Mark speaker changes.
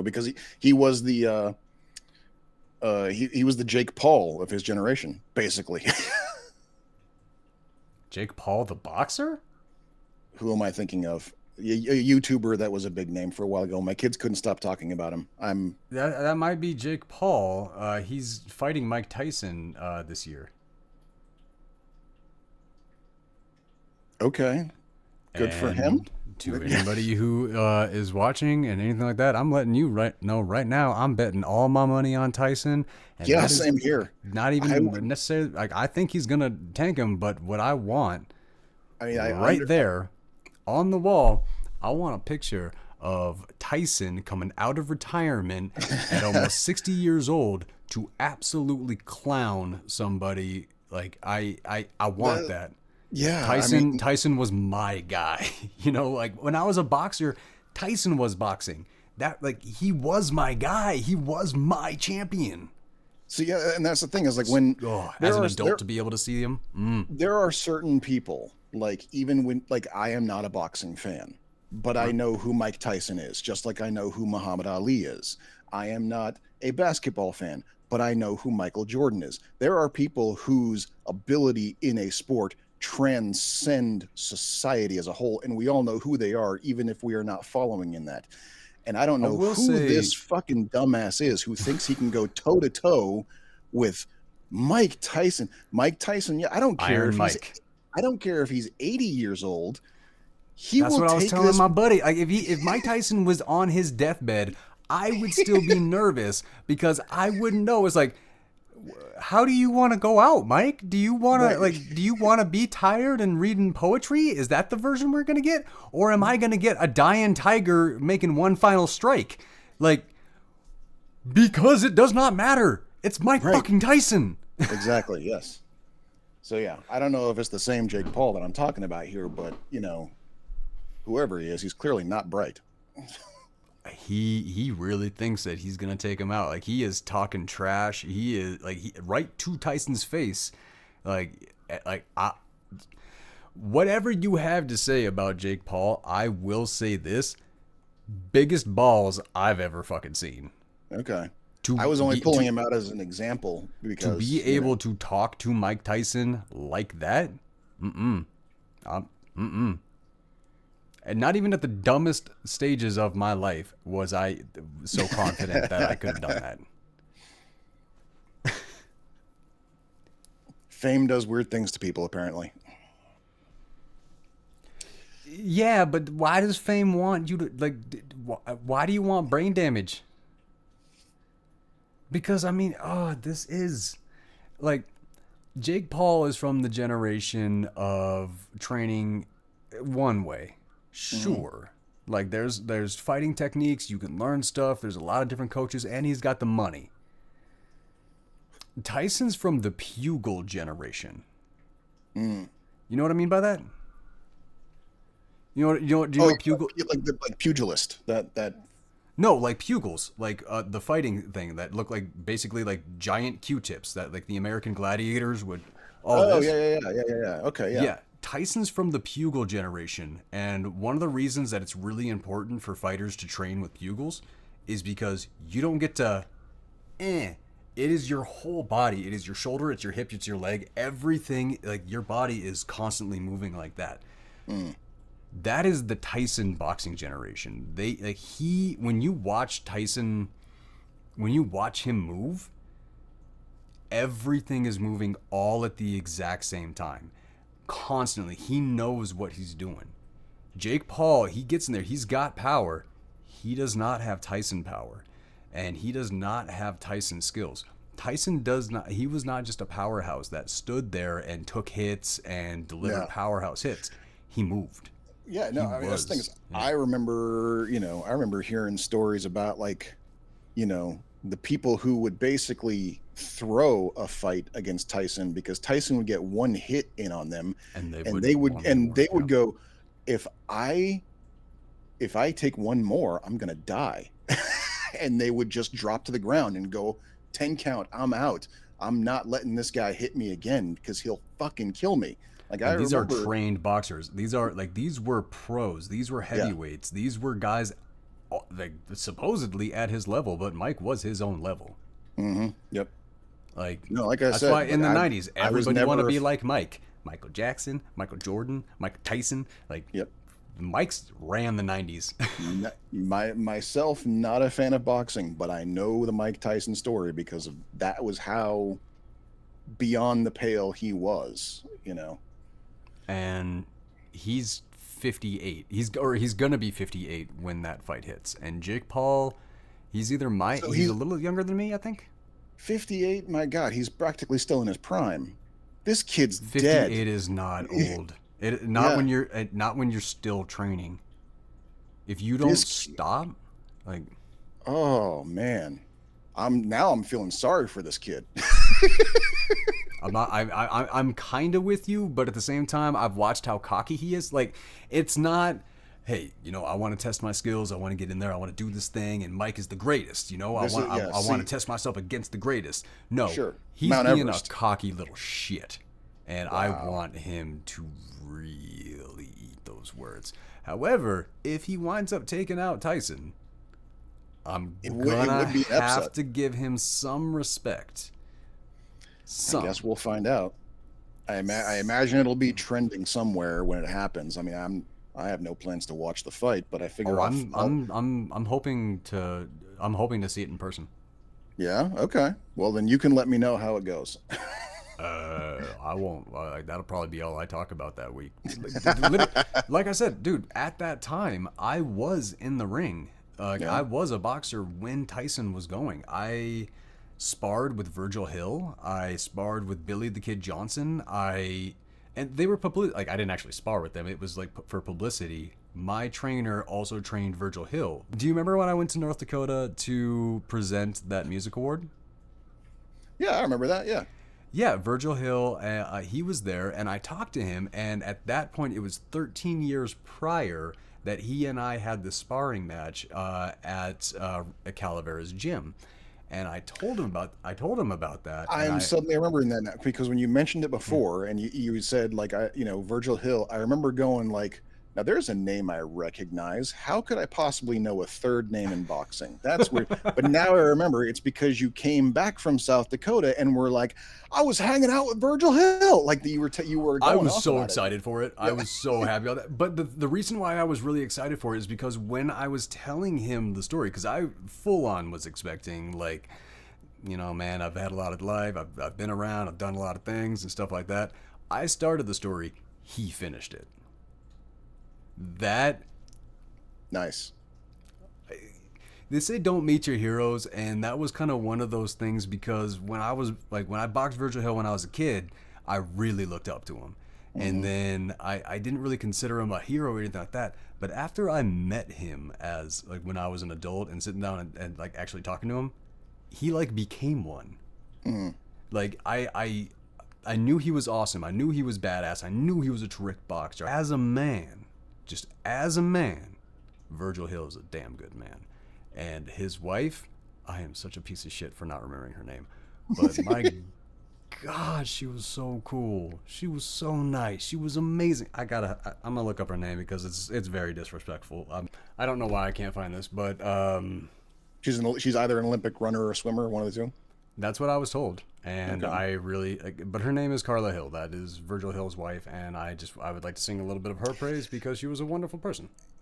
Speaker 1: because he was he was the Jake Paul of his generation, basically.
Speaker 2: Jake Paul, the boxer?
Speaker 1: Who am I thinking of? A YouTuber that was a big name for a while ago. My kids couldn't stop talking about him. I'm
Speaker 2: That might be Jake Paul. He's fighting Mike Tyson this year.
Speaker 1: okay. Good for him.
Speaker 2: And to anybody who is watching and anything like that, I'm letting you know right now. I'm betting all my money on Tyson, and
Speaker 1: Yeah,
Speaker 2: that is
Speaker 1: same here.
Speaker 2: not
Speaker 1: I
Speaker 2: even
Speaker 1: would.
Speaker 2: necessarily like I think he's gonna tank him. But what I want
Speaker 1: I mean, I
Speaker 2: right
Speaker 1: under.
Speaker 2: there on the wall, I want a picture of Tyson coming out of retirement at almost 60 years old to absolutely clown somebody. Like I want
Speaker 1: That,
Speaker 2: that.
Speaker 1: yeah, I
Speaker 2: Tyson
Speaker 1: mean,
Speaker 2: Tyson was my guy. Like when I was a boxer, Tyson was boxing. That like he was my guy. He was my champion.
Speaker 1: see, yeah, and that's the thing is like when
Speaker 2: Oh, as
Speaker 1: there
Speaker 2: an
Speaker 1: are
Speaker 2: adult to be able to see him.
Speaker 1: there are certain people, like even when, like, I am not a boxing fan, but I know who Mike Tyson is, just like I know who Muhammad Ali is. I am not a basketball fan, but I know who Michael Jordan is. There are people whose ability in a sport transcend society as a whole, and we all know who they are, even if we are not following in that. And I don't
Speaker 2: I
Speaker 1: know
Speaker 2: will
Speaker 1: who
Speaker 2: say
Speaker 1: this fucking dumbass is who thinks he can go toe to toe with Mike Tyson. Mike Tyson, yeah,
Speaker 2: Iron Mike.
Speaker 1: I don't care if he's 80 years old. He
Speaker 2: That's
Speaker 1: will
Speaker 2: what I was
Speaker 1: take
Speaker 2: telling
Speaker 1: this.
Speaker 2: my buddy. Like if Mike Tyson was on his deathbed, I would still be nervous because I wouldn't know. It's like, how do you want to go out, Mike?
Speaker 1: Right.
Speaker 2: Do you want to be tired and reading poetry? Is that the version we're gonna get, or am I gonna get a dying tiger making one final strike? Like, because it does not matter. It's Mike
Speaker 1: Right.
Speaker 2: fucking Tyson.
Speaker 1: Exactly. Yes. So yeah, I don't know if it's the same Jake Paul that I'm talking about here, but whoever he is, he's clearly not bright.
Speaker 2: He really thinks that he's gonna take him out. Like he is talking trash. He is like right to Tyson's face. Like whatever you have to say about Jake Paul, I will say this: biggest balls I've ever fucking seen.
Speaker 1: Okay. I
Speaker 2: To
Speaker 1: was only
Speaker 2: be
Speaker 1: pulling him out as an example
Speaker 2: to
Speaker 1: because,
Speaker 2: be able to talk to Mike Tyson like that, um, and not even at the dumbest stages of my life was I so confident that I could have done that.
Speaker 1: fame does weird things to people, apparently.
Speaker 2: Yeah, but why does fame want you to like? Why do you want brain damage? Because I mean, this is like Jake Paul is from the generation of training one way.
Speaker 1: Hmm.
Speaker 2: Sure. Like there's fighting techniques, you can learn stuff, there's a lot of different coaches and he's got the money. Tyson's from the Pugil generation.
Speaker 1: Mm.
Speaker 2: You know what I mean by that? Do you
Speaker 1: Oh,
Speaker 2: know
Speaker 1: yeah,
Speaker 2: Pugil?
Speaker 1: like pugilist. That.
Speaker 2: No, like pugils, like the fighting thing that look like basically like giant Q-tips that like the American gladiators would all
Speaker 1: Oh,
Speaker 2: this.
Speaker 1: yeah, yeah, yeah, yeah, yeah, yeah. Okay, yeah.
Speaker 2: Yeah, Tyson's from the Pugil generation, and one of the reasons that it's really important for fighters to train with Pugils is because you don't get to, eh. It is your whole body. It is your shoulder. It's your hip. It's your leg. Everything, like your body is constantly moving like that.
Speaker 1: Mm.
Speaker 2: That is the Tyson boxing generation. They like he when you watch Tyson, when you watch him move, everything is moving all at the exact same time constantly. He knows what he's doing. Jake Paul, he gets in there. He's got power. He does not have Tyson power, and he does not have Tyson skills. Tyson does not. He was not just a powerhouse that stood there and took hits and delivered
Speaker 1: Yeah.
Speaker 2: powerhouse hits. He moved.
Speaker 1: Yeah, no,
Speaker 2: He
Speaker 1: I mean that's the thing
Speaker 2: was.
Speaker 1: is
Speaker 2: Yeah.
Speaker 1: I remember hearing stories about, like, the people who would basically throw a fight against Tyson because Tyson would get one hit in on them,
Speaker 2: And they
Speaker 1: and
Speaker 2: would want more.
Speaker 1: they would
Speaker 2: Yeah.
Speaker 1: go, if I take one more, I'm gonna die. And they would just drop to the ground and go, 10 count, I'm out. I'm not letting this guy hit me again because he'll fucking kill me. Like, I
Speaker 2: And these are
Speaker 1: remember.
Speaker 2: trained boxers. These are like these were pros. These were
Speaker 1: Yeah.
Speaker 2: heavyweights. These were guys like supposedly at his level, but Mike was his own level.
Speaker 1: Yep.
Speaker 2: Like
Speaker 1: No, like I
Speaker 2: that's why
Speaker 1: said,
Speaker 2: in
Speaker 1: like
Speaker 2: the '90s
Speaker 1: I was
Speaker 2: everybody want to
Speaker 1: never.
Speaker 2: be like Mike, Michael Jackson, Michael Jordan, Mike Tyson. Like
Speaker 1: Yep.
Speaker 2: Mike's ran the '90s.
Speaker 1: Myself, not a fan of boxing, but I know the Mike Tyson story because of that was how beyond the pale he was.
Speaker 2: And he's 58. He's gonna be 58 when that fight hits. And Jake Paul,
Speaker 1: So
Speaker 2: he's a
Speaker 1: he's
Speaker 2: little younger than me, I think.
Speaker 1: 58. My God, he's practically still in his prime. This kid's dead.
Speaker 2: 58 is not old. Not
Speaker 1: Yeah,
Speaker 2: when you're still training. If you don't
Speaker 1: this.
Speaker 2: stop, like
Speaker 1: Oh man, I'm feeling sorry for this kid.
Speaker 2: I'm not. I'm kind of with you, but at the same time, I've watched how cocky he is. Like, it's not. Hey, I want to test my skills. I want to get in there. I want to do this thing. And Mike is the greatest. I
Speaker 1: This
Speaker 2: want.
Speaker 1: is
Speaker 2: I,
Speaker 1: yeah.
Speaker 2: I want to
Speaker 1: See,
Speaker 2: test myself against the greatest. No,
Speaker 1: sure,
Speaker 2: he's
Speaker 1: Mount
Speaker 2: being a
Speaker 1: Everest.
Speaker 2: cocky little shit, and I
Speaker 1: Wow,
Speaker 2: want him to really eat those words. However, if he winds up taking out Tyson, I'm
Speaker 1: it
Speaker 2: gonna
Speaker 1: would be an
Speaker 2: have
Speaker 1: upset.
Speaker 2: to give him some respect.
Speaker 1: I guess
Speaker 2: Some.
Speaker 1: we'll find out. I imagine it'll be trending somewhere when it happens. I mean, I have no plans to watch the fight, but I
Speaker 2: Oh,
Speaker 1: figure I'll
Speaker 2: I'm hoping to see it in person.
Speaker 1: yeah, okay. Well, then you can let me know how it goes.
Speaker 2: I won't. That'll probably be all I talk about that week. Like I said, dude, at that time, I was in the ring.
Speaker 1: Yeah.
Speaker 2: I was a boxer when Tyson was going. I sparred with Virgil Hill. I sparred with Billy the Kid Johnson. And they were like I didn't actually spar with them. It was like for publicity. My trainer also trained Virgil Hill. Do you remember when I went to North Dakota to present that music award?
Speaker 1: Yeah, I remember that. Yeah.
Speaker 2: Yeah, Virgil Hill, he was there, and I talked to him, and at that point, it was 13 years prior that he and I had the sparring match at Calavera's gym, and I told him about that, and
Speaker 1: I'm suddenly remembering that now because when you mentioned it
Speaker 2: yeah.
Speaker 1: before and you said like Virgil Hill, I remember going like, now there's a name I recognize. How could I possibly know a third name in boxing? That's weird. But now I remember it's because you came back from South Dakota and were like, I was hanging out with Virgil Hill. Like you were
Speaker 2: I
Speaker 1: going
Speaker 2: was
Speaker 1: off
Speaker 2: so
Speaker 1: about it.
Speaker 2: excited for it. I
Speaker 1: Yeah.
Speaker 2: was so happy about that. But the reason why I was really excited for it is because when I was telling him the story, because I full on was expecting like, man, I've had a lot of life. I've been around. I've done a lot of things and stuff like that. I started the story. He finished it. That
Speaker 1: Nice.
Speaker 2: they say don't meet your heroes, and that was kind of one of those things because when I boxed Virgil Hill when I was a kid, I really looked up to him. And
Speaker 1: Hmm.
Speaker 2: then I didn't really consider him a hero or anything like that. But after I met him as like when I was an adult and sitting down and like actually talking to him, he like became one.
Speaker 1: Hmm.
Speaker 2: Like I knew he was awesome. I knew he was badass. I knew he was a terrific boxer. As a man, just as a man, Virgil Hill is a damn good man. And his wife, I am such a piece of shit for not remembering her name. But my God, she was so cool. She was so nice. She was amazing. I'm gonna look up her name because it's very disrespectful. I don't know why I can't find this, but
Speaker 1: She's either an Olympic runner or a swimmer, one of the two.
Speaker 2: that's what I was told. And
Speaker 1: Okay.
Speaker 2: but her name is Carla Hill. That is Virgil Hill's wife, and I would like to sing a little bit of her praise because she was a wonderful person.